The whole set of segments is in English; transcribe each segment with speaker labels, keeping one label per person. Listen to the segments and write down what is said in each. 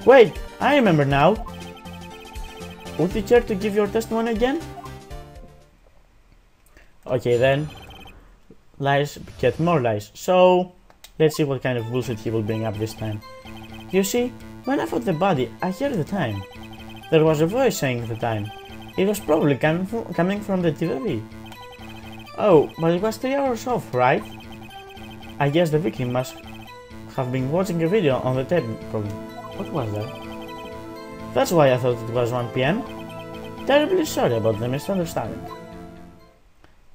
Speaker 1: Wait, I remember now. Would you care to give your testimony again? Okay then. Lies get more lies. So, let's see what kind of bullshit he will bring up this time. You see, when I found the body, I heard the time. There was a voice saying the time. It was probably coming from the TV. Oh, but it was 3 hours off, right? I guess the victim must have been watching a video on the tape probably. What was that? That's why I thought it was 1 PM. Terribly sorry about the misunderstanding.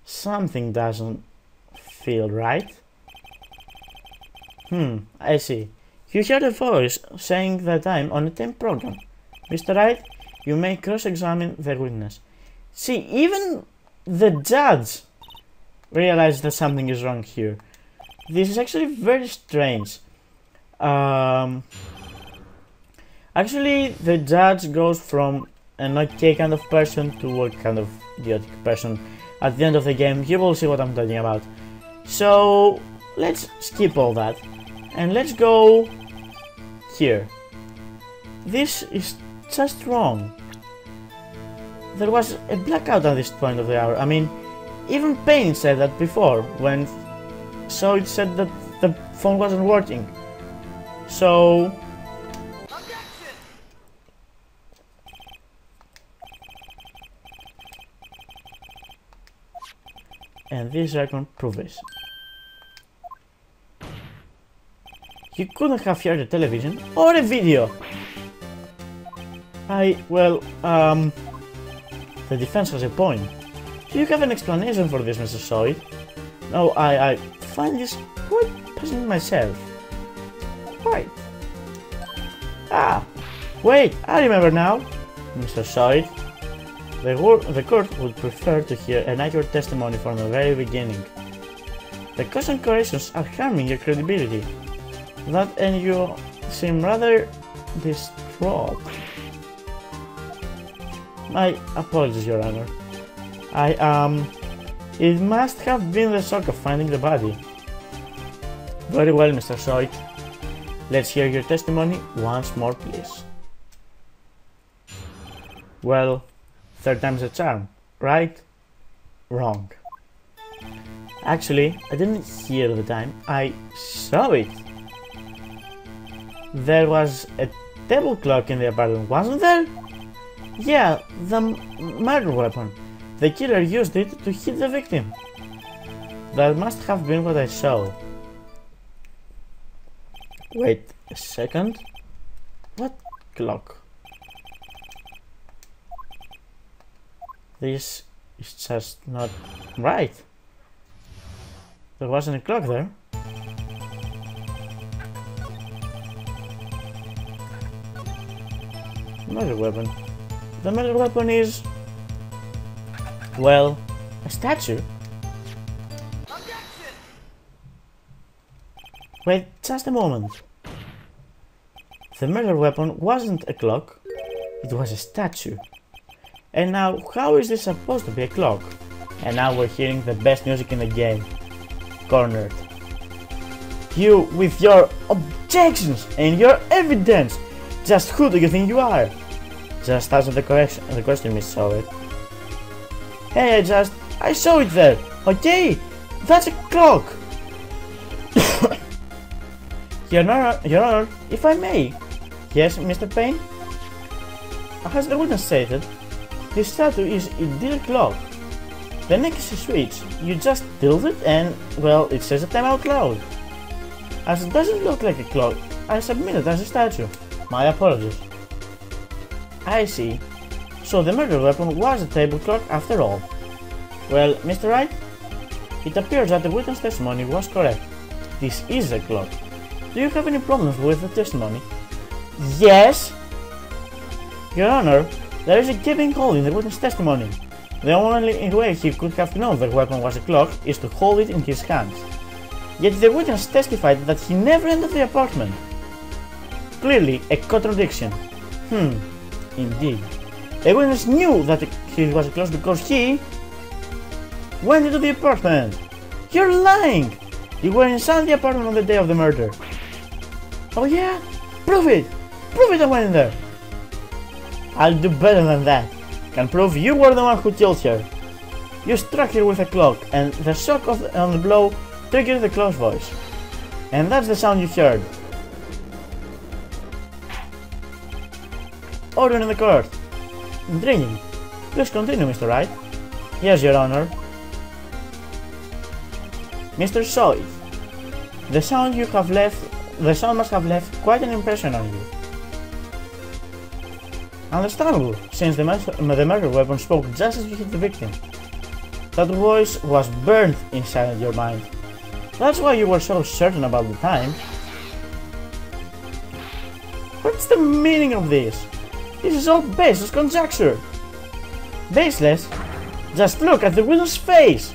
Speaker 1: Something doesn't feel right. I see. You heard a voice saying the time on a tape program. Mr. Wright, you may cross-examine the witness. See, even the judge realized that something is wrong here. This is actually very strange. Actually, the judge goes from an okay kind of person to a kind of idiotic person. At the end of the game, you will see what I'm talking about. So, let's skip all that. And let's go here. This is just wrong. There was a blackout at this point of the hour. I mean, even Payne said that before, when so it said that the phone wasn't working. So and this record proves this. You couldn't have heard a television or a video. The defense has a point. Do you have an explanation for this, Mr. Soy? No, I find this quite puzzling myself. Right. Ah, wait, I remember now. Mr. Soy, the court would prefer to hear an accurate testimony from the very beginning. The constant corrections are harming your credibility. That and you seem rather distraught. My apologies, Your Honor. It must have been the shock of finding the body. Very well, Mr. Soy. Let's hear your testimony once more, please. Well, third time's a charm, right? Wrong. Actually, I didn't hear the time, I saw it. There was a table clock in the apartment, wasn't there? Yeah, the murder weapon. The killer used it to hit the victim. That must have been what I saw. Wait a second. What clock? This is just not right. There wasn't a clock there. Murder weapon. The murder weapon is, well, a statue. Wait just a moment. The murder weapon wasn't a clock, it was a statue. And now, how is this supposed to be a clock? And now we're hearing the best music in the game. Cornered. You with your objections and your evidence. Just who do you think you are? Just answer the question, Miss Sower. Hey, I saw it there. Okay, that's a clock. Your Honor, if I may. Yes, Mr. Payne? As the witness stated, this statue is indeed a clock. The neck is a switch. You just tilt it and, well, it says a time out loud. As it doesn't look like a clock, I submit it as a statue. My apologies. I see. So the murder weapon was a table clock after all. Well, Mr. Wright, it appears that the witness testimony was correct. This is a clock. Do you have any problems with the testimony? Yes! Your Honor, there is a gaping hole in the witness testimony. The only way he could have known the weapon was a clock is to hold it in his hands. Yet the witness testified that he never entered the apartment. Clearly a contradiction. Indeed. The witness knew that he was close because he went into the apartment. You're lying! You were inside the apartment on the day of the murder. Oh yeah? Prove it! Prove it when in there! I'll do better than that. Can prove you were the one who killed her. You struck her with a clock, and the shock on the blow triggered the clock's voice. And that's the sound you heard. Order in the court. Drinking. Please continue, Mr. Wright. Yes, Your Honor. Mr. Soy, the sound must have left quite an impression on you. Understandable, since the murder weapon spoke just as you hit the victim. That voice was burned inside your mind. That's why you were so certain about the time. What's the meaning of this? This is all baseless conjecture. Baseless? Just look at the witness' face!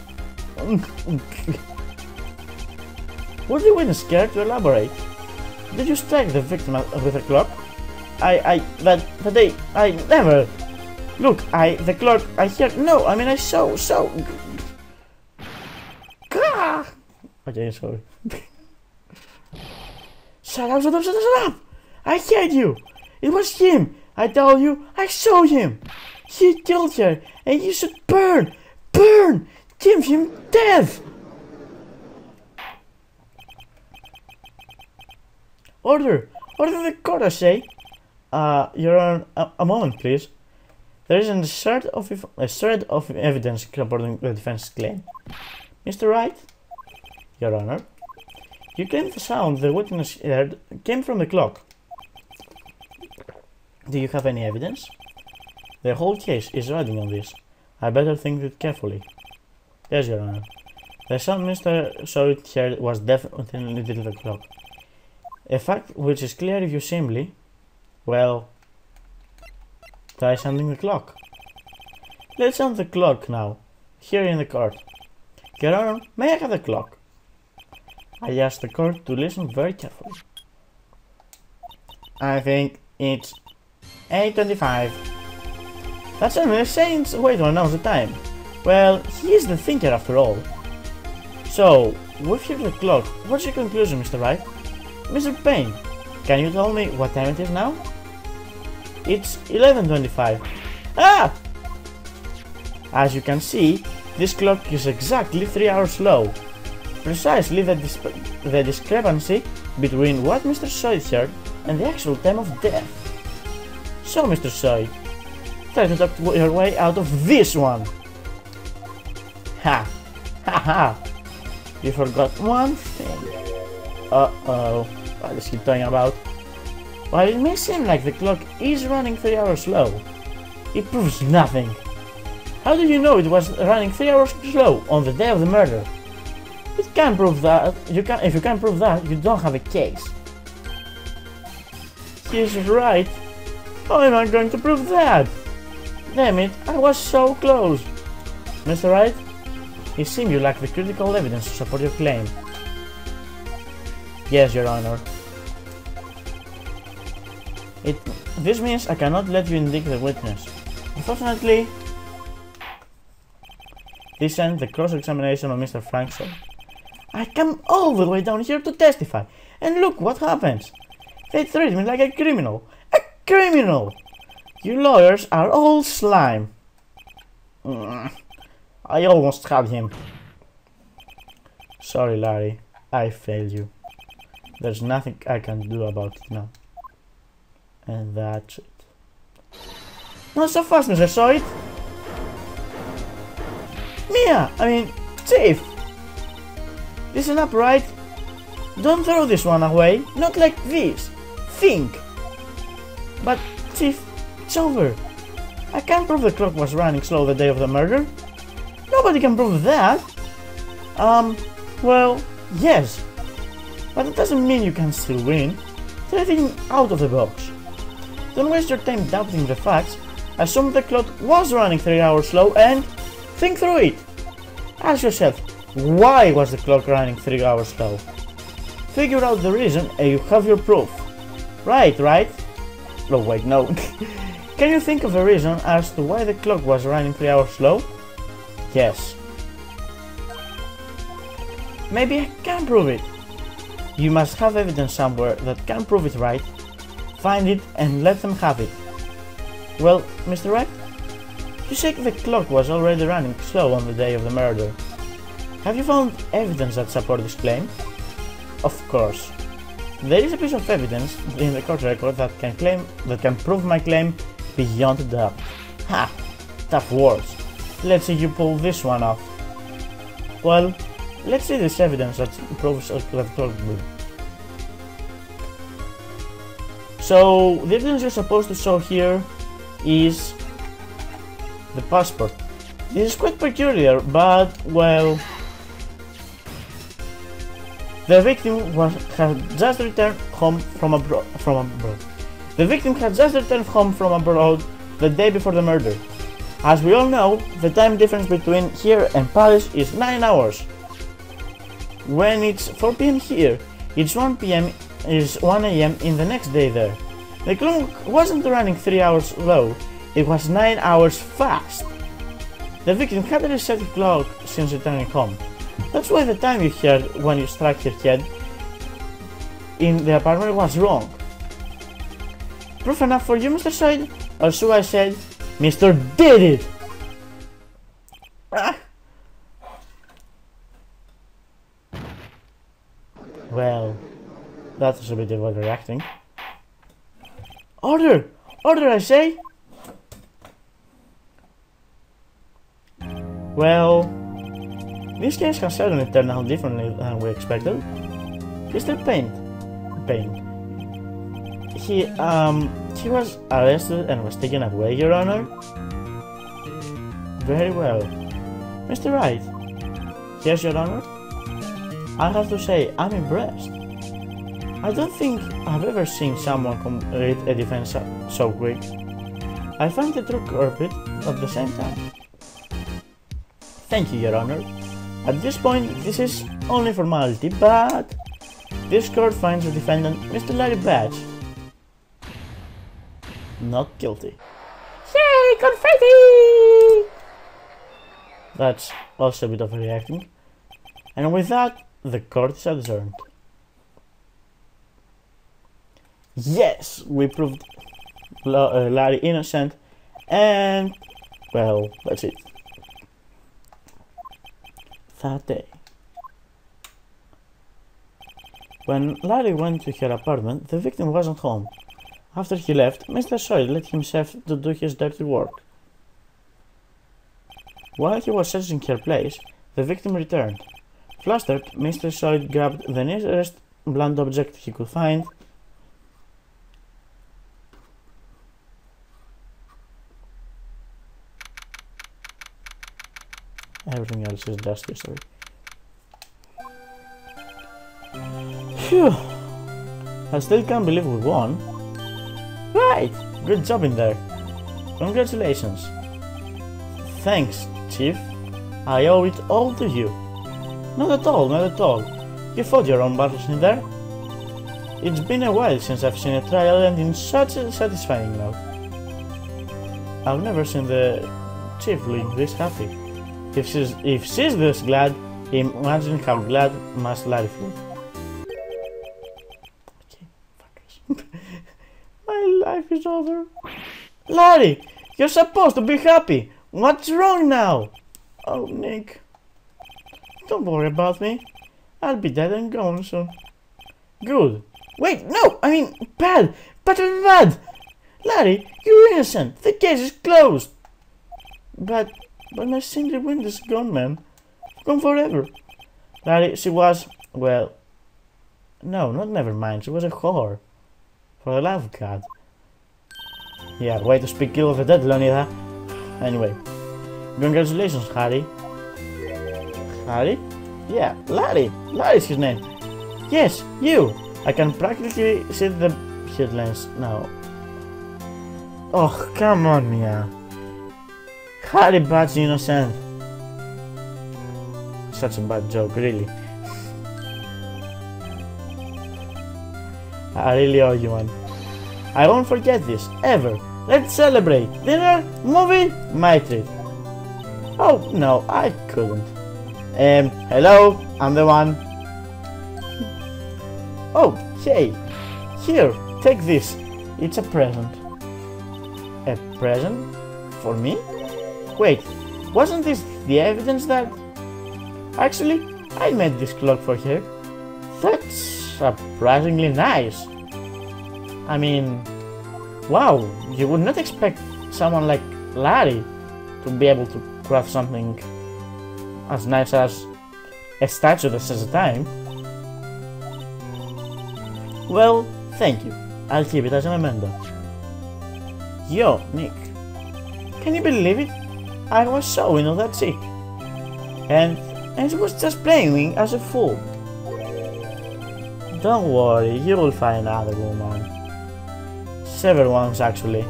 Speaker 1: Was the witness scared to elaborate? Did you strike the victim with a clock? I never! Look, the clock, I hear, no, I mean I saw. Gah! Okay, sorry. Shut up! I hate you! It was him! I told you, I saw him! He killed her, and you should burn! Give him death! Order in the court, I say! Your Honor, a moment, please. There is a shred of evidence supporting the defense's claim. Mr. Wright? Your Honor, you claim the sound the witness heard came from the clock. Do you have any evidence? The whole case is riding on this. I better think it carefully. Yes, Your Honor. The sound Mr. Soy heard was definitely the clock. A fact which is clear if you simply, well, try sounding the clock. Let's sound the clock now, here in the court. Your Honor, may I have the clock? I ask the court to listen very carefully. I think it's 8:25. That's an insane way to announce the time. Well, he is the thinker after all. So, with here the clock, what's your conclusion, Mr. Wright? Mr. Payne, can you tell me what time it is now? It's 11:25. Ah! As you can see, this clock is exactly 3 hours slow. Precisely the discrepancy between what Mr. Soy heard and the actual time of death. So, Mr. Soy, try to talk your way out of this one. Ha! Ha ha! You forgot one thing. Uh-oh. What is he talking about? While it may seem like the clock is running 3 hours slow, it proves nothing. How do you know it was running 3 hours slow on the day of the murder? It can't prove that. If you can't prove that, you don't have a case. He's right. How am I going to prove that? Damn it, I was so close. Mr. Wright, it seems you lack the critical evidence to support your claim. Yes, Your Honor. This means I cannot let you indict the witness. Unfortunately, this ends the cross-examination of Mr. Frankson. I come all the way down here to testify, and look what happens. They treat me like a criminal. A criminal! You lawyers are all slime. I almost had him. Sorry, Larry. I failed you. There's nothing I can do about it now. And that's it. Not so fast, Mr. Soy. Chief! Listen up, Wright. Don't throw this one away. Not like this. Think. But, Chief, it's over. I can't prove the clock was running slow the day of the murder. Nobody can prove that. Well, yes. But it doesn't mean you can still win. Try thinking out of the box. Don't waste your time doubting the facts. Assume the clock was running 3 hours slow and think through it. Ask yourself, why was the clock running 3 hours slow? Figure out the reason and you have your proof. Right? Oh wait, no. Can you think of a reason as to why the clock was running 3 hours slow? Yes. Maybe I can prove it. You must have evidence somewhere that can prove it, right? find it and let them have it. Well, Mr. Wright? You said the clock was already running slow on the day of the murder. Have you found evidence that supports this claim? Of course. There is a piece of evidence in the court record that can prove my claim beyond a doubt. Ha! Tough words. Let's see you pull this one off. Well, let's see this evidence that proves that clock blue. So, the evidence you're supposed to show here is the passport. This is quite peculiar, but, well, the victim had just returned home from abroad. The victim had just returned home from abroad the day before the murder. As we all know, the time difference between here and Paris is 9 hours. When it's 4 PM here, it's 1 AM in the next day there. The clock wasn't running 3 hours slow, it was 9 hours fast. The victim hadn't reset the clock since returning home. That's why the time you heard when you struck her head in the apartment was wrong. Proof enough for you, Mr. Side? Or so I said, Mr. Did It! Ah. Well, that was a bit of overreacting. Order! Order, I say! Well, this case has certainly turned out differently than we expected. Mr. Paint. He was arrested and was taken away, Your Honor. Very well. Mr. Wright. Yes, Your Honor. I have to say, I'm impressed. I don't think I've ever seen someone complete a defense so quick. I find the true culprit at the same time. Thank you, Your Honor. At this point, this is only formality, but this court finds the defendant, Mr. Larry Butz, not guilty. Yay, confetti! That's also a bit overreacting. And with that, the court is adjourned. Yes, we proved Larry innocent, and, well, that's it. That day. When Larry went to her apartment, the victim wasn't home. After he left, Mr. Sawyer let himself to do his dirty work. While he was searching her place, the victim returned. Flustered, Mr. Sawyer grabbed the nearest blunt object he could find. Everything else is just history. Phew! I still can't believe we won. Right! Good job in there. Congratulations. Thanks, Chief. I owe it all to you. Not at all, not at all. You fought your own battles in there. It's been a while since I've seen a trial end in such a satisfying note. I've never seen the Chief look this happy. If she's this glad, imagine how glad must Larry feel. Okay, fuckers. My life is over. Larry, you're supposed to be happy. What's wrong now? Oh, Nick. Don't worry about me. I'll be dead and gone soon. Good. Wait, no, I mean, bad. Better than bad. Larry, you're innocent. The case is closed. But my single wind is gone, man. Gone forever. Larry, she was, well, no, not never mind. She was a whore. For the love of God. Yeah, way to speak ill of the dead, Leonida. Anyway, congratulations, Harry. Harry? Yeah, Larry. Larry's his name. Yes, you. I can practically see the headlines now. Oh, come on, Mia. Harry Butz innocent. Such a bad joke, really. I really owe you one. I won't forget this, ever. Let's celebrate. Dinner? Movie? My treat. Oh, no, I couldn't. Hello, I'm the one. Oh, hey. Here, take this. It's a present. A present? For me? Wait, wasn't this the evidence that... Actually, I made this clock for her. That's surprisingly nice. I mean, wow, you would not expect someone like Larry to be able to craft something as nice as a statue that says the time. Well, thank you. I'll keep it as a memento. Yo, Nick. Can you believe it? I was so into that chick. And she was just playing me as a fool. Don't worry, you will find another woman. Several ones, actually.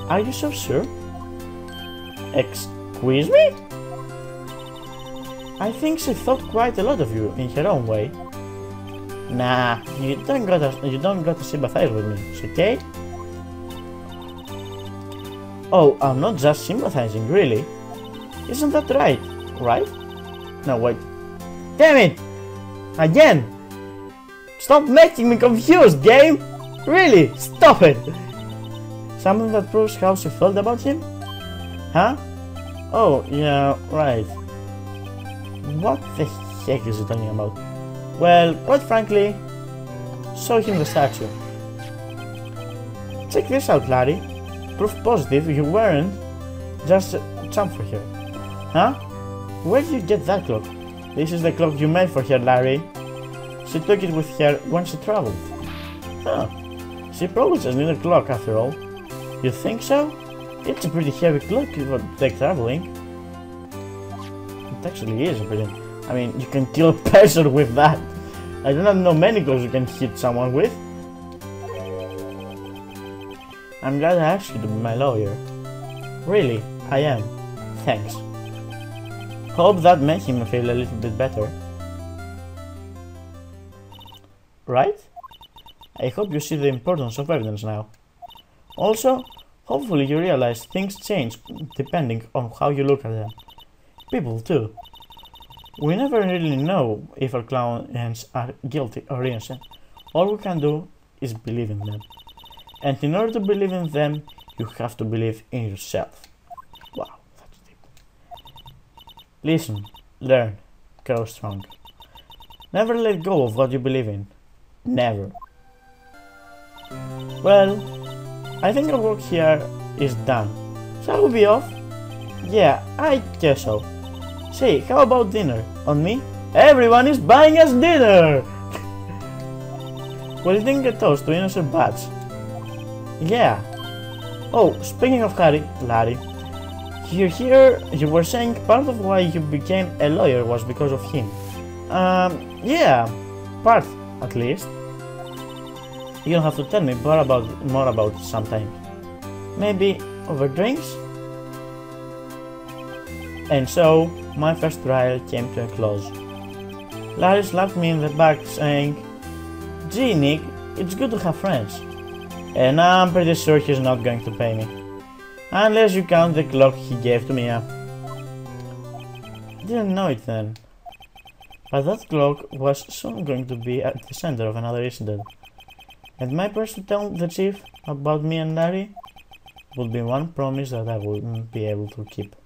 Speaker 1: Are you so sure? Excuse me? I think she thought quite a lot of you in her own way. Nah, you don't gotta sympathize with me, okay? Oh, I'm not just sympathizing, really. Isn't that right? Right? No, wait. Damn it! Again! Stop making me confused, game! Really, stop it! Something that proves how she felt about him? Huh? Oh, yeah, right. What the heck is he talking about? Well, quite frankly, show him the statue. Check this out, Larry. Proof positive you weren't just a chump for her. Huh? Where did you get that clock? This is the clock you made for her, Larry. She took it with her when she traveled. Huh. She probably just needed a clock after all. You think so? It's a pretty heavy clock for take traveling. It actually is pretty... I mean, you can kill a person with that. I do not know many clocks you can hit someone with. I'm glad I asked you to be my lawyer. Really, I am. Thanks. Hope that made him feel a little bit better. Right? I hope you see the importance of evidence now. Also, hopefully you realize things change depending on how you look at them. People too. We never really know if our clients are guilty or innocent. All we can do is believe in them. And in order to believe in them, you have to believe in yourself. Wow, that's deep. Listen, learn, grow strong. Never let go of what you believe in. Never. Well, I think our work here is done. Shall we be off? Yeah, I guess so. Say, how about dinner? On me? Everyone is buying us dinner! We're eating a toast to innocent bats. Yeah. Oh, speaking of Larry, you were saying part of why you became a lawyer was because of him. Yeah, part at least. You'll have to tell me more about it sometime. Maybe over drinks? And so, my first trial came to a close. Larry slapped me in the back saying, "Gee, Nick, it's good to have friends." And I'm pretty sure he's not going to pay me. Unless you count the clock he gave to me. Didn't know it then. But that clock was soon going to be at the center of another incident. And my purse to tell the chief about me and Larry would be one promise that I wouldn't be able to keep.